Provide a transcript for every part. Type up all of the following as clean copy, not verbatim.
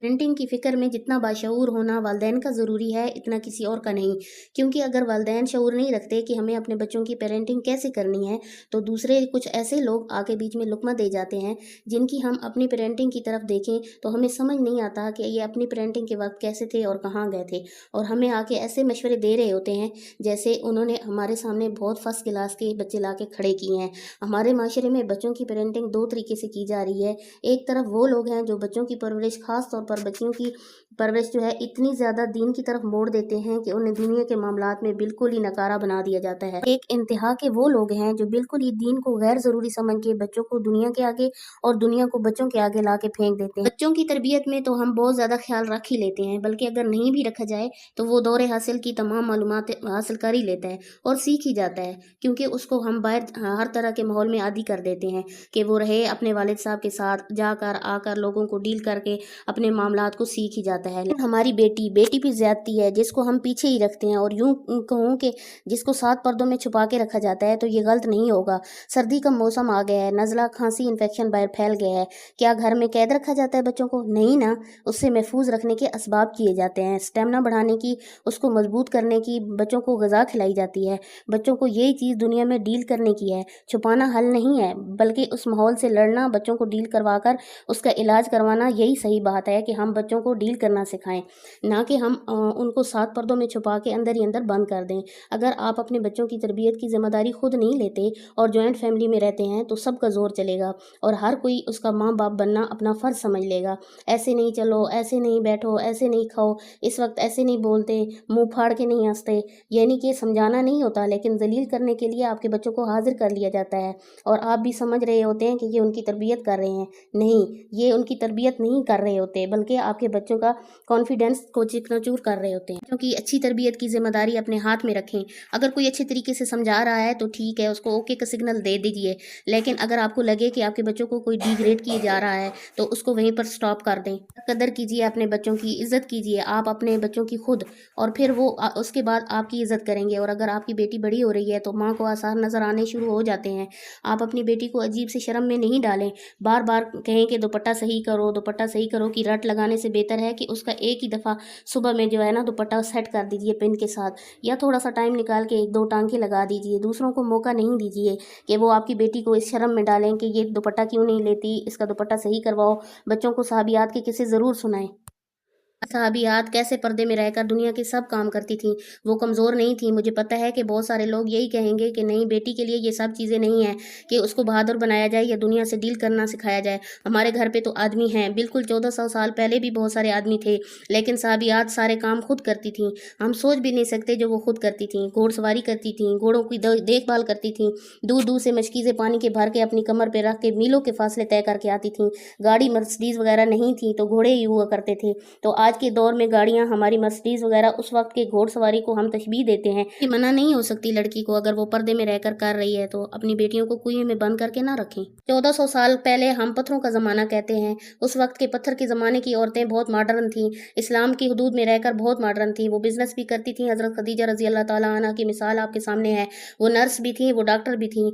Parenting की फ़िक्र में जितना बाशऊर होना वालिदैन का ज़रूरी है, इतना किसी और का नहीं। क्योंकि अगर वालिदैन शऊर नहीं रखते कि हमें अपने बच्चों की पेरेंटिंग कैसे करनी है, तो दूसरे कुछ ऐसे लोग आके बीच में लुक़मा दे जाते हैं, जिनकी हम अपनी पेरेंटिंग की तरफ देखें तो हमें समझ नहीं आता कि ये अपनी पेरेंटिंग के वक़्त कैसे थे और कहाँ गए थे। और हमें आके ऐसे मशवरे दे रहे होते हैं, जैसे उन्होंने हमारे सामने बहुत फर्स्ट क्लास के बच्चे ला के खड़े किए हैं। हमारे माशरे में बच्चों की पेरेंटिंग 2 तरीके से की जा रही है। एक तरफ वो लोग हैं जो बच्चों की परवरिश, ख़ास तौर पर बच्चियों की परवरिश जो है इतनी ज़्यादा दीन की तरफ मोड़ देते हैं कि उन्हें दुनिया के मामलात में बिल्कुल ही नकारा बना दिया जाता है। एक इंतहा के वो लोग हैं जो बिल्कुल ही दीन को गैर ज़रूरी समझ के बच्चों को दुनिया के आगे और दुनिया को बच्चों के आगे ला के फेंक देते हैं। बच्चों की तरबियत में तो हम बहुत ज़्यादा ख्याल रख ही लेते हैं, बल्कि अगर नहीं भी रखा जाए तो वो दौरे हासिल की तमाम मालूमात हासिल कर ही लेता है और सीख ही जाता है, क्योंकि उसको हम बाहर हर तरह के माहौल में आदी कर देते हैं कि वो रहे अपने वालिद साहब के साथ, जाकर आकर लोगों को डील करके अपने मामलात को सीख ही जाता है। लेकिन हमारी बेटी भी ज्यादती है, जिसको हम पीछे ही रखते हैं, और यूं कहूँ कि जिसको 7 पर्दों में छुपा के रखा जाता है, तो ये गलत नहीं होगा। सर्दी का मौसम आ गया है, नज़ला, खांसी, इन्फेक्शन बाहर फैल गया है। क्या घर में कैद रखा जाता है बच्चों को? नहीं ना। उससे महफूज रखने के असबाब किए जाते हैं, स्टेमिना बढ़ाने की, उसको मजबूत करने की, बच्चों को ग़िज़ा खिलाई जाती है। बच्चों को यही चीज़ दुनिया में डील करने की है। छुपाना हल नहीं है, बल्कि उस माहौल से लड़ना, बच्चों को डील करवा कर उसका इलाज करवाना, यही सही बात है कि हम बच्चों को डील करना सिखाएं, ना कि हम उनको 7 पर्दों में छुपा के अंदर ही अंदर बंद कर दें। अगर आप अपने बच्चों की तरबियत की ज़िम्मेदारी खुद नहीं लेते और जॉइंट फैमिली में रहते हैं, तो सबका जोर चलेगा और हर कोई उसका माँ बाप बनना अपना फ़र्ज़ समझ लेगा। ऐसे नहीं चलो, ऐसे नहीं बैठो, ऐसे नहीं खाओ, इस वक्त ऐसे नहीं बोलते, मुँह फाड़ के नहीं हंसते। यानी कि समझाना नहीं होता, लेकिन जलील करने के लिए आपके बच्चों को हाजिर कर लिया जाता है और आप भी समझ रहे होते हैं कि ये उनकी तरबियत कर रहे हैं। नहीं, ये उनकी तरबियत नहीं कर रहे होते, बल्कि आपके बच्चों का कॉन्फिडेंस को चकनाचूर कर रहे होते हैं। क्योंकि अच्छी तरबियत की जिम्मेदारी अपने हाथ में रखें। अगर कोई अच्छे तरीके से समझा रहा है तो ठीक है, उसको ओके का सिग्नल दे दीजिए। लेकिन अगर आपको लगे कि आपके बच्चों को कोई डिग्रेड किए जा रहा है, तो उसको वहीं पर स्टॉप कर दें। कदर कीजिए अपने बच्चों की, इज्जत कीजिए आप अपने बच्चों की खुद, और फिर वो उसके बाद आपकी इज्जत करेंगे। और अगर आपकी बेटी बड़ी हो रही है तो माँ को आसार नज़र आने शुरू हो जाते हैं। आप अपनी बेटी को अजीब से शर्म में नहीं डालें। बार बार कहें कि दुपट्टा सही करो, दुपट्टा सही करो, कि रट लगाने से बेहतर है कि उसका एक ही दफ़ा सुबह में जो है ना दुपट्टा सेट कर दीजिए पिन के साथ, या थोड़ा सा टाइम निकाल के 1-2 टांके लगा दीजिए। दूसरों को मौका नहीं दीजिए कि वो आपकी बेटी को इस शर्म में डालें कि ये दुपट्टा क्यों नहीं लेती, इसका दुपट्टा सही करवाओ। बच्चों को सहाबियात के किस्से ज़रूर सुनाएं। सहाबियात कैसे पर्दे में रहकर दुनिया के सब काम करती थीं, वो कमज़ोर नहीं थीं। मुझे पता है कि बहुत सारे लोग यही कहेंगे कि नहीं, बेटी के लिए ये सब चीज़ें नहीं हैं कि उसको बहादुर बनाया जाए या दुनिया से डील करना सिखाया जाए। हमारे घर पे तो आदमी हैं, बिल्कुल 1400 साल पहले भी बहुत सारे आदमी थे, लेकिन सहाबियात सारे काम खुद करती थीं। हम सोच भी नहीं सकते जो वो खुद करती थीं। घोड़सवारी करती थीं, घोड़ों की देखभाल करती थीं, दूर दूर से मशकीज़ें पानी के भर के अपनी कमर पर रख के मीलों के फासले तय करके आती थीं। गाड़ी मर्सिडीज़ वगैरह नहीं थी, तो घोड़े ही हुआ करते थे। तो आज के दौर में गाड़ियां, हमारी मर्सिडीज वगैरह, उस वक्त के घोड़सवारी को हम तशबीह देते हैं। कि मना नहीं हो सकती लड़की को, अगर वो पर्दे में रहकर कर रही है तो अपनी बेटियों को कुएं में बंद करके ना रखें। 1400 साल पहले हम पत्थरों का ज़माना कहते हैं। उस वक्त के पत्थर के ज़माने की औरतें बहुत मॉडर्न थीं, इस्लाम की हदूद में रहकर बहुत मॉडर्न थीं। वो बिज़नेस भी करती थीं। हज़रत खदीजा रज़ी अल्लाह ताला अन्हा की मिसाल आपके सामने है। वो नर्स भी थीं, वो डॉक्टर भी थीं।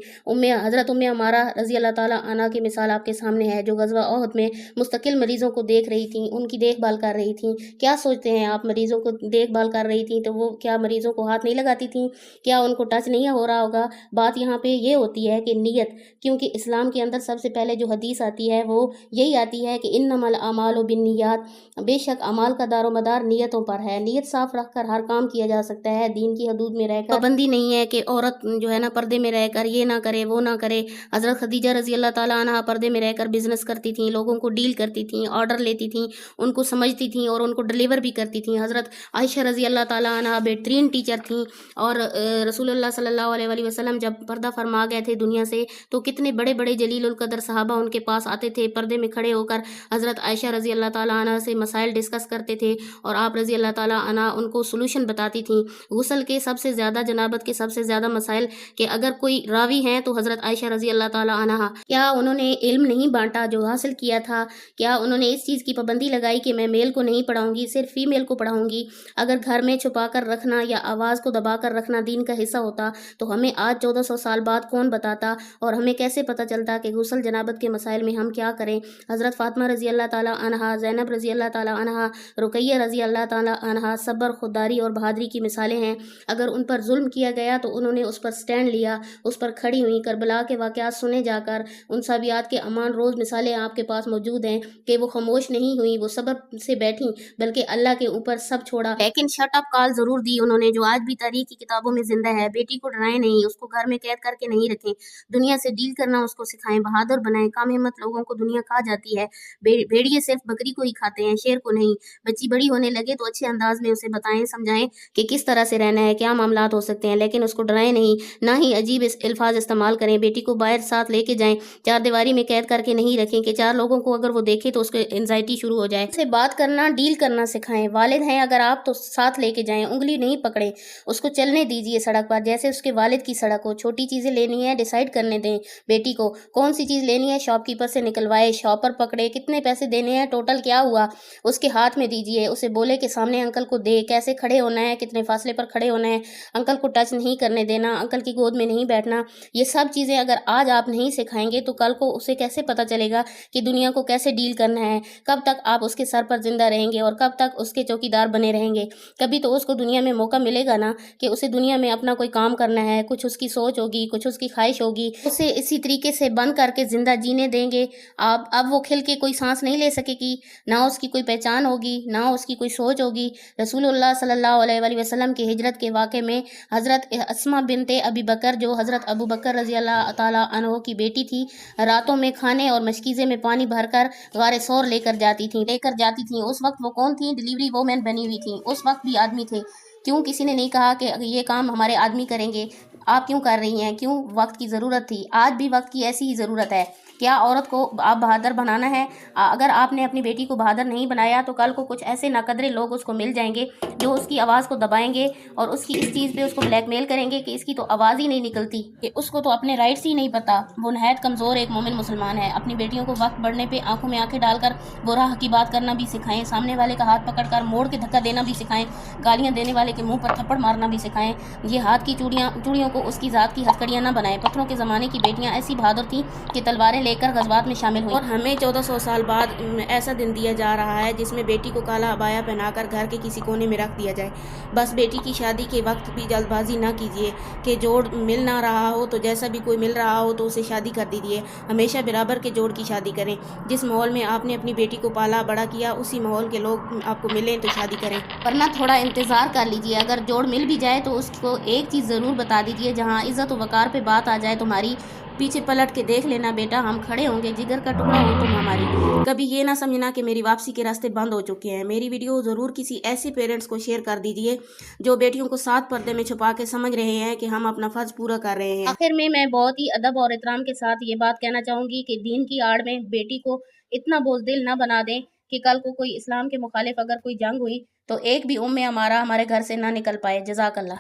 हज़रत उम्मे अमारा रज़ी अल्लाह ताला अन्हा की मिसाल आपके सामने है, जो ग़ज़वा ओहद में मुस्तकिल मरीज़ों को देख रही थीं, उनकी देखभाल कर रही थीं। क्या सोचते हैं आप, मरीज़ों को देखभाल कर रही थी तो वो क्या मरीज़ों को हाथ नहीं लगाती थी? क्या उनको टच नहीं हो रहा होगा? बात यहाँ पे ये होती है कि नीयत, क्योंकि इस्लाम के अंदर सबसे पहले जो हदीस आती है वो यही आती है कि इन्नमल अमालु बिन्नियात, बेशक अमाल का दारोमदार नीयतों पर है। नीयत साफ रखकर हर काम किया जा सकता है, दीन की हदूद में रहकर। पाबंदी नहीं है कि औरत जो है ना पर्दे में रहकर ये ना करे, वो ना करे। हज़रत खदीजा रज़ी अल्लाह ताला अन्हा पर्दे में रहकर बिजनेस करती थी, लोगों को डील करती थी, ऑर्डर लेती थी, उनको समझती थी और उनको डिलीवर भी करती थी। हज़रत आयशा रज़ी अल्लाह ताला अन्हा बेहतरीन टीचर थीं, और रसूलुल्लाह सल्लल्लाहु अलैहि वसल्लम जब पर्दा फरमा गए थे दुनिया से, तो कितने बड़े बड़े जलीलुल कदर सहाबा उनके पास आते थे, पर्दे में खड़े होकर हज़रत आयशा रज़ी अल्लाह ताला अन्हा से मसाइल डिस्कस करते थे, और आप रज़ी अल्लाह ताला अन्हा उनको सोल्यूशन बताती थीं। गुस्ल के सबसे ज़्यादा, जनाबत के सबसे ज़्यादा मसाइल के अगर कोई रावी हैं तो हज़रत आयशा रज़ी अल्लाह ताला अन्हा। क्या उन्होंने इल्म नहीं बांटा जो हासिल किया था? क्या उन्होंने इस चीज़ की पाबंदी लगाई कि मैं मेल को नहीं نہیں पढ़ाऊंगी, सिर्फ फीमेल को पढ़ाऊंगी। अगर घर में छुपा कर रखना या आवाज़ को दबा कर रखना दीन का हिस्सा होता तो हमें आज 1400 साल बाद कौन बताता, और हमें कैसे पता चलता कि गुस्ल जनाबत के मसाइल में हम क्या करें। हज़रत फ़ातिमा रज़ी अल्लाह ताला अन्हा, ज़ैनब रज़ी अल्लाह ताला अन्हा, रुकैया रज़ी अल्लाह ताला अन्हा सब्र, खुददारी और बहादुरी की मिसालें हैं। अगर उन पर जुल्म किया गया तो उन्होंने उस पर स्टैंड लिया, उस पर खड़ी हुई। करबला के वाक़यात सुने जाकर, उन साबियात के अमान रोज़ मिसालें आपके पास मौजूद हैं कि वो खामोश नहीं हुई, वो सब्र से बैठी, बल्कि अल्लाह के ऊपर सब छोड़ा। लेकिन शट अप कॉल ज़रूर दी उन्होंने, जो आज भी तारीख की किताबों में जिंदा है। बेटी को डराएं नहीं, उसको घर में कैद करके नहीं रखें, दुनिया से डील करना उसको सिखाएं, बहादुर बनाएं। कम हिम्मत लोगों को दुनिया खा जाती है, भेड़िए सिर्फ बकरी को ही खाते हैं, शेर को नहीं। बच्ची बड़ी होने लगे तो अच्छे अंदाज में उसे बताएं, समझाएं कि किस तरह से रहना है, क्या मामलात हो सकते हैं, लेकिन उसको डराएं नहीं, ना ही अजीब अल्फाज इस्तेमाल करें। बेटी को बाहर साथ लेके जाएं, चार दीवारी में कैद करके नहीं रखें कि चार लोगों को अगर वो देखे तो उसको एंजाइटी शुरू हो जाए। उससे बात करना, डील करना सिखाएं। वालिद हैं अगर आप तो साथ लेके जाएं, उंगली नहीं पकड़े, उसको चलने दीजिए सड़क पर जैसे उसके वालिद की सड़क हो। छोटी चीज़ें लेनी है डिसाइड करने दें बेटी को, कौन सी चीज़ लेनी है शॉपकीपर से निकलवाए, शॉपर पकड़े, कितने पैसे देने हैं, टोटल क्या हुआ, उसके हाथ में दीजिए। उसे बोले कि सामने अंकल को दे, कैसे खड़े होना है, कितने फासले पर खड़े होना है, अंकल को टच नहीं करने देना, अंकल की गोद में नहीं बैठना। ये सब चीज़ें अगर आज आप नहीं सिखाएंगे तो कल को उसे कैसे पता चलेगा कि दुनिया को कैसे डील करना है। कब तक आप उसके सर पर जिंदा रहेंगे और कब तक उसके चौकीदार बने रहेंगे। कभी तो उसको दुनिया में मौका मिलेगा ना कि उसे दुनिया में अपना कोई काम करना है, कुछ उसकी सोच होगी, कुछ उसकी ख्वाहिश होगी, उसे इसी तरीके से बंद करके जिंदा जीने देंगे। आप अब वो खिल के कोई सांस नहीं ले सकेगी, ना उसकी कोई पहचान होगी, ना उसकी कोई सोच होगी। रसूलुल्लाह सल्लल्लाहु अलैहि वसल्लम की हिजरत के वाक़े में हज़रत अस्मा बिनते अबी बकर, जो हज़रत अबू बकर रज़ी अल्लाह ताला अन्हो की बेटी थी, रातों में खाने और मशकीज़े में पानी भरकर गारे सौर लेकर जाती थी। उस वक्त वो कौन थी? डिलीवरी वोमेन बनी हुई थी। उस वक्त भी आदमी थे। क्यों किसी ने नहीं कहा कि ये काम हमारे आदमी करेंगे, आप क्यों कर रही हैं? क्यों? वक्त की ज़रूरत थी। आज भी वक्त की ऐसी ही ज़रूरत है। क्या औरत को आप बहादुर बनाना है? अगर आपने अपनी बेटी को बहादुर नहीं बनाया तो कल को कुछ ऐसे नाकदरे लोग उसको मिल जाएंगे जो उसकी आवाज़ को दबाएंगे और उसकी इस चीज़ पे उसको ब्लैकमेल करेंगे कि इसकी तो आवाज़ ही नहीं निकलती, कि उसको तो अपने राइट्स ही नहीं पता। वो नहायत कमज़ोर एक मोमिन मुसलमान है। अपनी बेटियों को वक्त बढ़ने पे आंखों में आंखें डालकर वो राह की बात करना भी सिखाएं, सामने वाले का हाथ पकड़कर मोड़ के धक्का देना भी सिखाएं, गालियाँ देने वाले के मुँह पर थप्पड़ मारना भी सिखाएं। ये हाथ की चूड़ियों को उसकी ज़ात की हथकड़ियाँ ना बनाएं। पत्थरों के ज़माने की बेटियाँ ऐसी बहादुर थीं कि तलवारें लेकर गज़वात में शामिल हुई। और हमें 1400 साल बाद ऐसा दिन दिया जा रहा है जिसमें बेटी को काला अबाया पहनाकर घर के किसी कोने में रख दिया जाए। बस बेटी की शादी के वक्त भी जल्दबाजी ना कीजिए कि जोड़ मिल ना रहा हो तो जैसा भी कोई मिल रहा हो तो उसे शादी कर दीजिए। हमेशा बराबर के जोड़ की शादी करें। जिस माहौल में आपने अपनी बेटी को पाला बड़ा किया उसी माहौल के लोग आपको मिलें तो शादी करें, वरना थोड़ा इंतज़ार कर लीजिए। अगर जोड़ मिल भी जाए तो उसको एक चीज़ ज़रूर बता दीजिए, जहाँ इज़्ज़त व वक़ार पे बात आ जाए तुम्हारी, पीछे पलट के देख लेना बेटा, हम खड़े होंगे, जिगर का टुकड़ा हो तुम हमारी। कभी ये ना समझना कि मेरी वापसी के रास्ते बंद हो चुके हैं। मेरी वीडियो ज़रूर किसी ऐसे पेरेंट्स को शेयर कर दीजिए जो बेटियों को साथ पर्दे में छुपा के समझ रहे हैं कि हम अपना फ़र्ज़ पूरा कर रहे हैं। आखिर में मैं बहुत ही अदब और एहतराम के साथ ये बात कहना चाहूँगी कि दीन की आड़ में बेटी को इतना बोझदिल ना बना दें कि कल को कोई इस्लाम के मुखालिफ अगर कोई जंग हुई तो एक भी उम्मे अमारा हमारे घर से ना निकल पाए। जज़ाकल्लाह।